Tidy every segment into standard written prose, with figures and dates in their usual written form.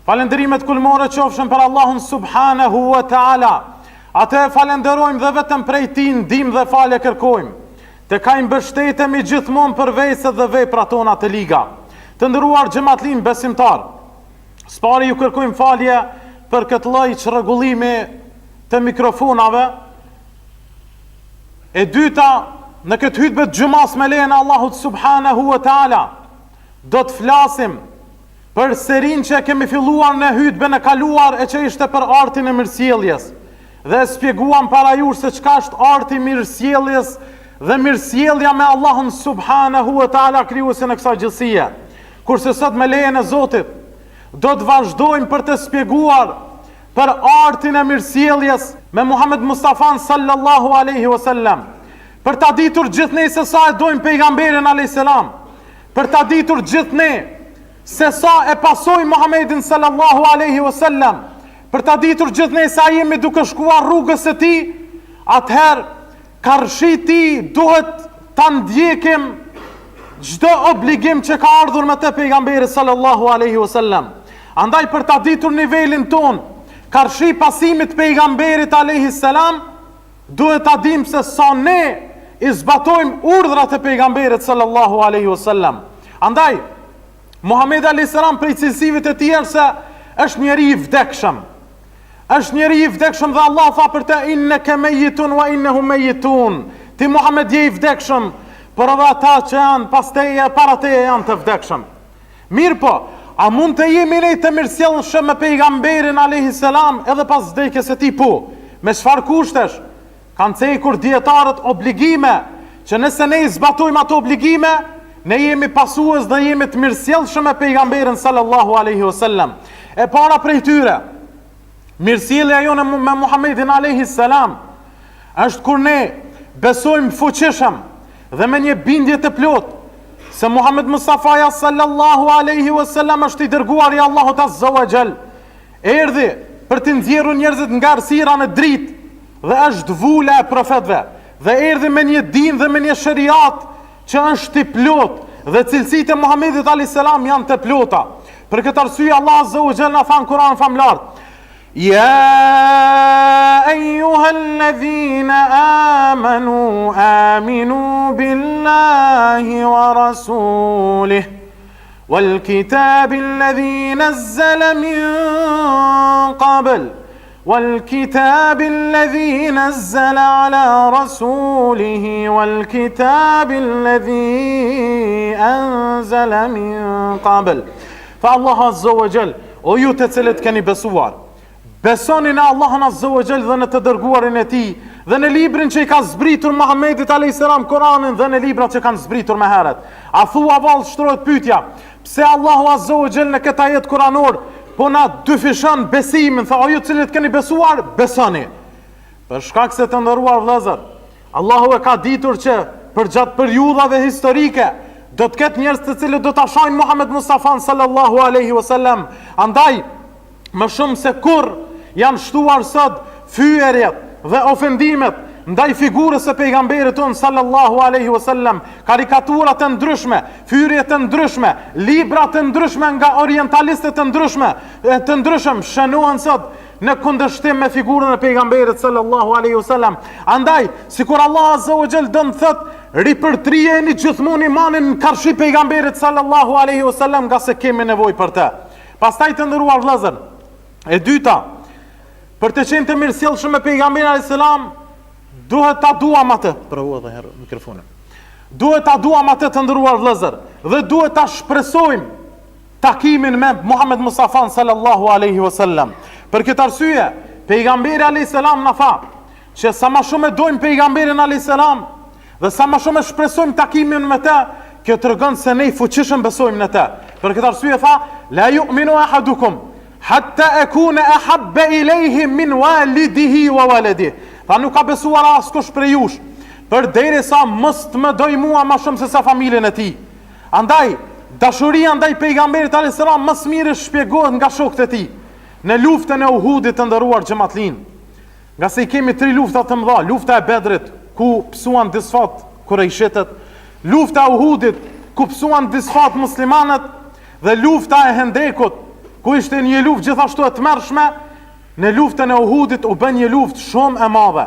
Falenderimet kulmore qofshin për Allahun subhanahu wa ta'ala. Atë e falenderojmë dhe vetëm prej Tij ndihmë dhe falje kërkojmë. Te ka i mbështetemi gjithmonë për vejset dhe veprat tona të liga. Të nderuar xhamatlin besimtar, s'pari ju kërkojmë falje për këtë lloj çrregullimi të mikrofonave. E dyta, në këtë hutbë të xhumas me lejen e Allahut subhanahu wa ta'ala, do të flasim për serin që kemi filluar në hutbën e kaluar e që ishte për artin e mirësjelljes. Dhe spjeguam para jush se çka është arti i mirësjelljes dhe mirësjellja me Allahun subhanahu wa ta'ala, krijuesin e kësaj gjësie. Kurse sot me lejen e Zotit do të vazhdojmë për të spjeguar për artin e mirësjelljes me Muhammed Mustafa sallallahu alaihi wasallam. Për ta ditur gjithne se sa e dojmë pejgamberin alayhis salam. Për ta ditur gjithne se sa e pasojmë Muhammedin sallallahu alaihi wasallam. Për ta ditur gjithne sa jemi duke shkuar rrugës së Tij, atëherë karshiti duhet ta ndjekim çdo obligim që ka ardhur me të pejgamberi sallallahu alaihi wasallam. Andaj për ta ditur nivelin ton, karshi pasimit pejgamberit alayhis salam, duhet ta dim se sa ne i zbatojmë urdhrat e pejgamberit sallallahu alaihi wasallam. Andaj Muhamedi alayhis salam prej cilësive të tjera se është njeri i vdekshëm. Është njeri i vdekshëm dhe Allah tha për të innaka mayitun wa innahum mayitun. Ti Muhammed je i vdekshëm, por edhe ata që janë pas teje, para teje janë të vdekshëm. Mirë po, a mund të jemi ne të mirësjellshëm me pejgamberin alayhis salam edhe pas vdekjes së tij? Po. Me çfarë kushtesh? Kanë cekur dietarët obligime që nëse ne i zbatojmë ato obligime, ne jemi pasues dhe jemi të mirësjellshëm me pejgamberin sallallahu alaihi wasallam. E para prej tyre, mirësjellja jone me Muhammedin alayhis salam është kur ne besojmë fuqishëm dhe me një bindje të plotë se Muhammed Mustafa sallallahu alaihi wasallam është i dërguar i Allahut azza wa jall. Erdhi për të nxjerrur njerëzit nga errësira në dritë dhe është vula e profetëve. Dhe erdhi me një din dhe me një shariat që është i plot dhe cilësitë e Muhamedit alayhis salam janë të plota. Për këtë arsye Allah azza wa jalla na than Kur'an famlar: Ya ayyuhalladhina amanu aminu billahi wa rasulih wal kitabil ladhi nazzala min qabl والكتاب الذي نزل على رسوله والكتاب الذي أنزل من قبل. فالله عز وجل o ju të cilët keni besuar, besoni në Allahun azza wa jall dhe në të dërguarin e Tij dhe në librin që i ka zbritur Muhammedit alayhis salam, Kur'anin, dhe në librat që kanë zbritur më herët. A thua vallë, shtrohet pyetja, pse Allahu azza wa jall në këtë ajet kuranor po na dyfishon besimin, tha o ju cilët keni besuar, besoni. Për shkak se të nderuar vëllezër, Allahu e ka ditur që për gjatë periudhave historike do të ketë njerëz të cilët do ta shohin Muhammed Mustafa sallallahu alaihi wasallam. Andaj më shumë se kur janë shtuar sot fyerjet dhe ofendimet ndaj figurës së pejgamberit ton sallallahu alaihi wasallam, karikaturat të ndryshme, fyrje të ndryshme, libra të ndryshme nga orientalistët të ndryshëm shënohen sot në kundërshtim me figurën e pejgamberit sallallahu alaihi wasallam. Andaj, sikur Allah azza wa jall do të thotë, ripërtrijeni gjithmonë imanin në karshi pejgamberit sallallahu alaihi wasallam, nga se kemi nevojë për të. Pastaj të nderuar vëllezër, e dyta, për të qenë të mirësjellshëm me pejgamberin alayhis salam, duhet ta duam atë, provo edhe herë mikrofonin. Duhet ta duam atë të nderuar vëllezër dhe duhet ta shpresojmë takimin me Muhammed Mustafa sallallahu alaihi wasallam. Për këtë arsye, pejgamberi alayhis salam na tha që sa më shumë e dojmë pejgamberin alayhis salam dhe sa më shumë e shpresojmë takimin me të, kjo tregon se ne fuqishëm besojmë në të. Për këtë arsye tha: La yu'minu ahadukum hatta akuna ahabba ilayhi min walidihi wa waladihi. Tha nuk ka besuar askush prej jush, përderisa mos të më doj mua më shumë se sa familjen e tij. Andaj, dashuria ndaj pejgamberit alayhis salam më së miri shpjegohet nga shokët e tij. Në luftën e Uhudit të nderuar xhamatlin, nga se i kemi 3 lufta të mëdha: lufta e Bedrit, ku psuan disfat kurajshitët, lufta e Uhudit, ku psuan disfat muslimanët, dhe lufta e Hendekut, ku ishte një luftë gjithashtu e tmerrshme, në luftën e Uhudit u bën një luftë shumë e madhe.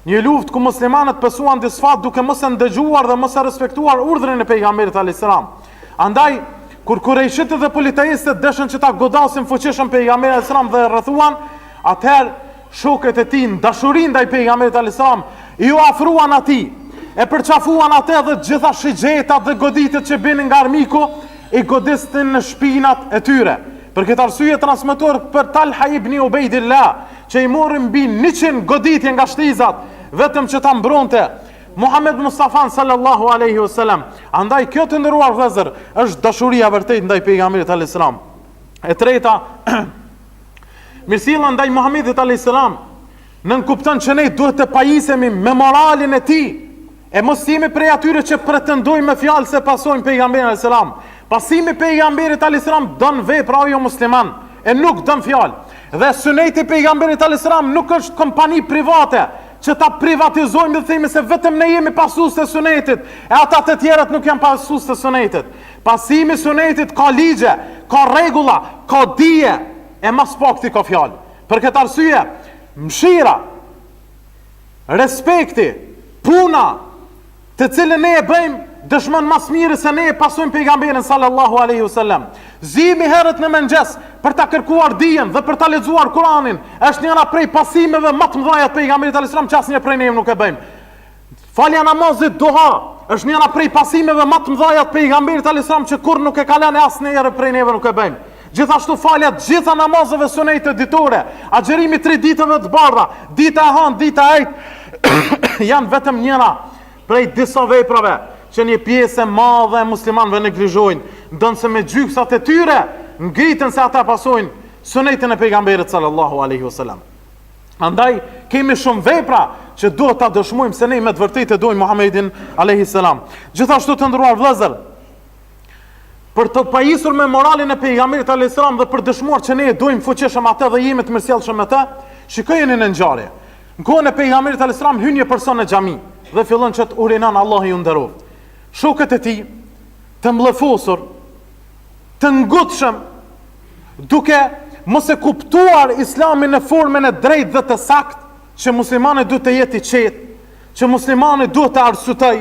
Një luftë ku muslimanët pësuan disfat duke mos e ndëgjuar dhe mos e respektuar urdhrin e pejgamberit alayhis salam. Andaj kur kurejshit dhe politeistët dëshën që ta godasin fuqishëm pejgamberin alayhis salam dhe rrethuan, atëherë shokët e tij dashurin ndaj pejgamberit alayhis salam ju afruan atij, e përçafuan atë dhe gjitha shigjetat dhe goditjet që binin nga armiku i godistin në shpinat e tyre. Për këtë arsye transmetuar për Talha ibn Ubaydillah, që i morën mbi 100 goditje nga shtizat, vetëm që ta mbronte Muhammed Mustafa sallallahu alaihi wasallam. Andaj kjo të nderuar vëllezër është dashuria vërtet ndaj pejgamberit alayhis salam. E treta, mirësilla ndaj Muhammedit alayhis salam nën kupton që ne duhet të pajisemi me moralin e tij, e mos jemi prej atyre që pretendojmë me fjalë se pasojmë pejgamberin alayhis salam. Pasimi pejgamberit alayhis salam don vepra jo musliman, e nuk don fjalë. Dhe suneti pejgamberit alayhis salam nuk është kompani private që ta privatizojmë dhe themi se vetëm ne jemi pasues të sunetit, e ata të tjerët nuk janë pasues të sunetit. Pasimi sunetit ka ligje, ka rregulla, ka dije, e mas pakti ka fjalë. Për këtë arsye, mshira, respekti, puna, të cilën ne e bëjmë, dëshmon mas mirë se ne e pasojmë pejgamberin sallallahu alaihi wasallam. Zimi herët në mëngjes për ta kërkuar dijen dhe për ta lexuar Kur'anin është njëra prej pasimeve më të mëdha të pejgamberit alayhis salam që asnjë prej neve nuk e bëjmë. Falja namazit duha është njëra prej pasimeve më të mëdha të pejgamberit alayhis salam që kur nuk e ka lënë asnjëherë prej neve nuk e bëjmë. Gjithashtu falja të gjitha namazeve sunete ditore, agjerimi 3 ditëve të bardha, dita e hënë, dita e ejtë, janë vetëm njëra prej disa veprave që një pjesë e madhe e muslimanëve neglizhojnë, ndonë se me gjyksat e tyre ngritën se ata pasojnë sunetin e pejgamberit sallallahu alaihi wasallam. Andaj kemi shumë vepra që duhet ta dëshmojmë se ne me të vërtetë dojmë Muhammedin alaihi salam. Gjithashtu të nderuar vëllezër, për të pajisur me moralin e pejgamberit alayhis salam dhe për dëshmuar që ne dojmë fuqishëm atë dhe jemi të mirësjellshëm me të, shikojeni në ngjarje. Në kohën e pejgamberit alayhis salam hyn një person në xhami dhe fillon që të urinon Allahu ju nderoft. Shokët e tij të mbllëfosur, të ngutshëm, duke mos e kuptuar islamin në formën e drejtë dhe të saktë, që muslimani duhet të jetë i qetë, që muslimani duhet të arsyetoj,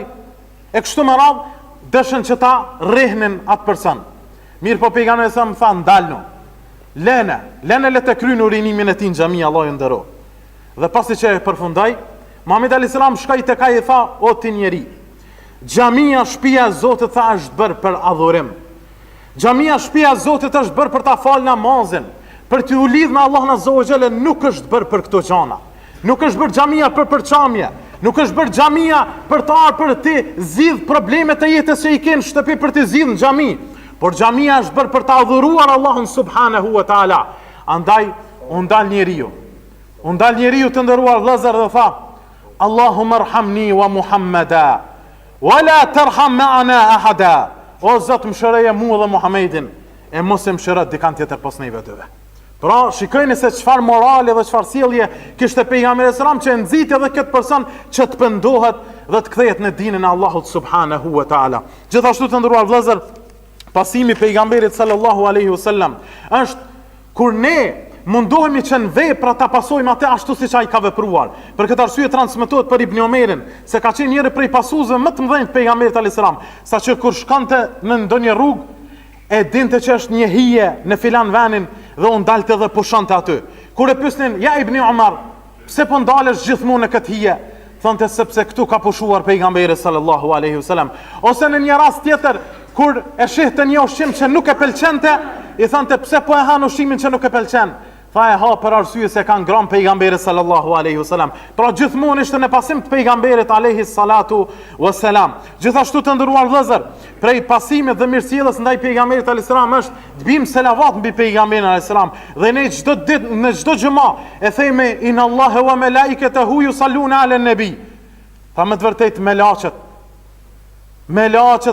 e kështu me radhë, dëshën që ta rrehnin atë person. Mirë po pejgamberi sa më tha ndalno. Lene le të kryejnë urinimin e tij në xhami, Allahu ju nderoj. Dhe pasi që e përfundoi, Muhamedi alayhis salam shkoi tek ai i tha, o ti njeri, xhamia shtëpia e Zotit tha është bërë për adhurim. Xhamia shtëpia e Zotit është bërë për ta falë namazin, për të u lidhur me Allahun azza wa jalla, nuk është bërë për këto gjëra. Nuk është bërë xhamia për përçamje, nuk është bërë xhamia për të ardhur për të zgjidhur problemet e jetës që i kanë shtëpi për të zgjidhur në xhami, por xhamia është bërë për të adhuruar Allahun subhanahu wa taala. Andaj u ndal njeriu të nderuar vëllezër dhe tha, Allahumma arhamni wa Muhammada wala tarham ma'ana ahada. O Zot, mëshiroje mua dhe Muhammedin, e mos e mëshiro dikant tjetër pas neve dyve. Pra, shikojeni se çfarë morale dhe çfarë sjellje kishte pejgamberi sallallahu alajhi wasallam që nxiti edhe këtë person që të pendohet dhe të kthehet në dinin e Allahut subhanahu wa taala. Gjithashtu të nderuar vëllezër, pasimi pejgamberit sallallahu alaihi wasallam është kur ne mundohemi që në vepra ta pasojmë atë ashtu siç ai ka vepruar. Për këtë arsye transmetohet për Ibn Omerin se ka qenë njëri prej pasuesve më të mëdhenj të pejgamberit alayhis salam, saqë kur shkonte në ndonjë rrugë e dinte që është një hije në filan vendin dhe u ndalte dhe pushonte aty. Kur e pyesnin, ja Ibn Umar, pse po ndalesh gjithmonë në këtë hije? Thonte sepse këtu ka pushuar pejgamberi sallallahu alaihi wasallam. Ose në një rast tjetër, kur e shihte një ushqim që nuk e pëlqente, i thonte pse po e han ushqimin që nuk e pëlqen? Tha e ha për arsye se kanë ngrënë pejgamberin sallallahu alaihi wasallam. Pra gjithmonë ishte në pasim të pejgamberit alaihi salatu wasalam. Gjithashtu të nderuar vëllezër, prej pasimit dhe mirësjelljes ndaj pejgamberit alaihi salam është të bim selavat mbi pejgamberin alaihi salam. Dhe ne çdo ditë në çdo xhumë e themi inna Allaha wa malaikatahu yusalluna ala nabi. Tha me të vërtetë melaqet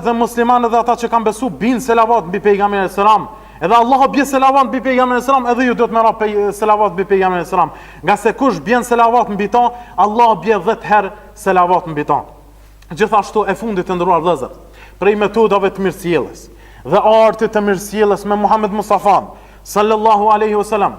dhe muslimanët dhe ata që kanë besu bin selavat mbi pejgamberin alaihi salam. Edhe Allah bje selavat mbi pejgamberin sallam, edhe ju do të merrni selavat mbi pejgamberin sallam. Nga se kush bjen selavat mbi ta, Allah bje 10 herë selavat mbi ta. Gjithashtu e fundit të nderuar vëllezër, prej metodave të mirësjelljes dhe artit të mirësjelljes me Muhammed Mustafa sallallahu alaihi wasallam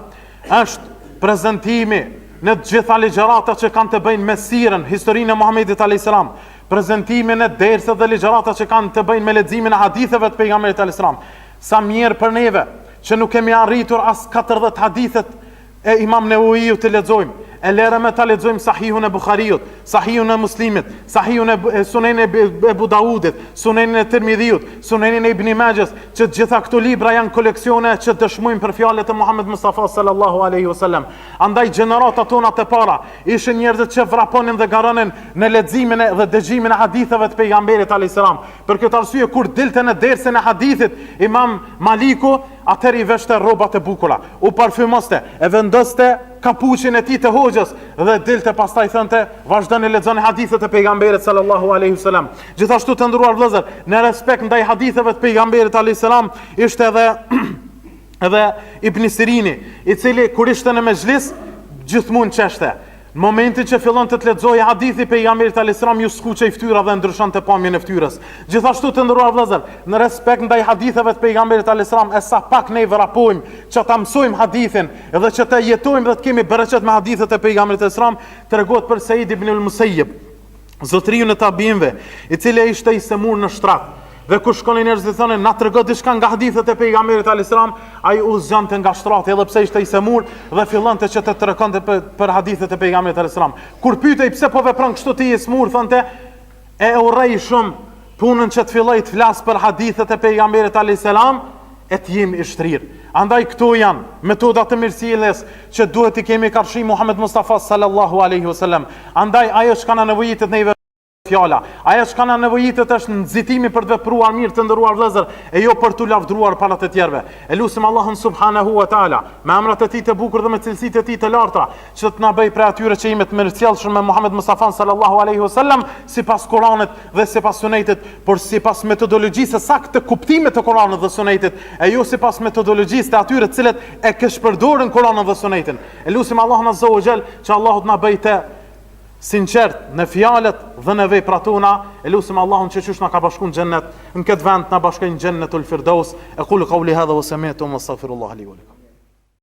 është prezantimi në të gjitha ligjërata që kanë të bëjnë me sirën, historinë e Muhamedit alayhis salam, prezantimin e dersave dhe ligjërata që kanë të bëjnë me leximin e haditheve të pejgamberit alayhis salam. Sa mirë për neve që nuk kemi arritur as 40 hadithet e Imam Newawiu të lexojmë. E lere me ta lexojmë Sahihun e Buhariut, Sahihun e Muslimit, Sahihun e Sunenin e Ebu Daudit, Sunenin e Tirmidhiut, Sunenin e Ibn Majahs, që të gjitha këto libra janë koleksione që dëshmojnë për fjalët e Muhammed Mustafa sallallahu alaihi wasallam. Andaj gjenerata tona të para ishin njerëz që vraponin dhe garonin në leximin dhe dëgjimin e haditheve të pejgamberit alayhis salam. Për këtë arsye kur dilte në dersën e hadithit Imam Maliku, atëri i veshte rrobat e bukura, u parfymoste, e vendoste kapuçin e tij të hoxhës dhe dilte pastaj thonte vazhdoni lexoni hadithet e pejgamberit sallallahu alaihi wasallam. Gjithashtu të nderuar vëllezër, në respekt ndaj haditheve të pejgamberit alayhis salam ishte edhe Ibn Sirini, i cili kur ishte në mezhlis gjithmonë çeshte. Në momentin që fillon të lexojë hadithi pejgamberit alayhis salam, ju skuqej fytyra dhe ndryshonte pamjen e fytyrës. Gjithashtu të nderuar vëllezër, në respekt ndaj haditheve të pejgamberit alayhis salam, e sa pak ne vrapojmë që ta mësojmë hadithin dhe që të jetojmë dhe të kemi bereqet me hadithet e pejgamberit alayhis salam, tregohet për Said ibn al-Musayyib, zotriu në tabiinve, i cili ishte i semur në shtrat. Dhe kur shkonin njerëzit thonë na trego diçka nga hadithet e pejgamberit alayhis salam, ai u zgjonte nga shtrati edhe pse ishte i semur dhe fillonte që të tregonte për hadithet e pejgamberit alayhis salam. Kur pyetej pse po vepron kështu ti i semur, thonte e urrej shumë punën që të filloj të flas për hadithet e pejgamberit alayhis salam e të jem i shtrirë. Andaj këto janë metodat të mirësjelljes që duhet i kemi karshi Muhammed Mustafa sallallahu alaihi wasallam. Andaj ajo që kanë nevojitet neve fjala. Ajo që kanë nevojitet është nxitimi për të vepruar mirë të nderuar vëllezër, e jo për t'u lavdruar para të tjerëve. E lutim Allahun subhanahu wa taala, me emrat e tij të bukur dhe me cilësitë e tij të larta, që të na bëj prej atyre që jemi të mirësjellshëm me Muhammed Mustafa sallallahu alaihi wasallam, sipas Kuranit dhe sipas Sunetit, por sipas metodologjisë saktë të kuptimit të Kuranit dhe Sunetit, e jo sipas metodologjisë të atyre të cilët e këshpërdorin Kuranin dhe Sunetin. E lutim Allahun azza wa jall që Allahu të na bëj të sinqert në fjalët dhe në veprat tona. E lutim Allahun që qysh na ka bashkuar në xhennet, në këtë vend na bashkojnë në xhennetul firdaus. Aqulu qawli hadha wa sami'tu wa astaghfirullah li wa lakum.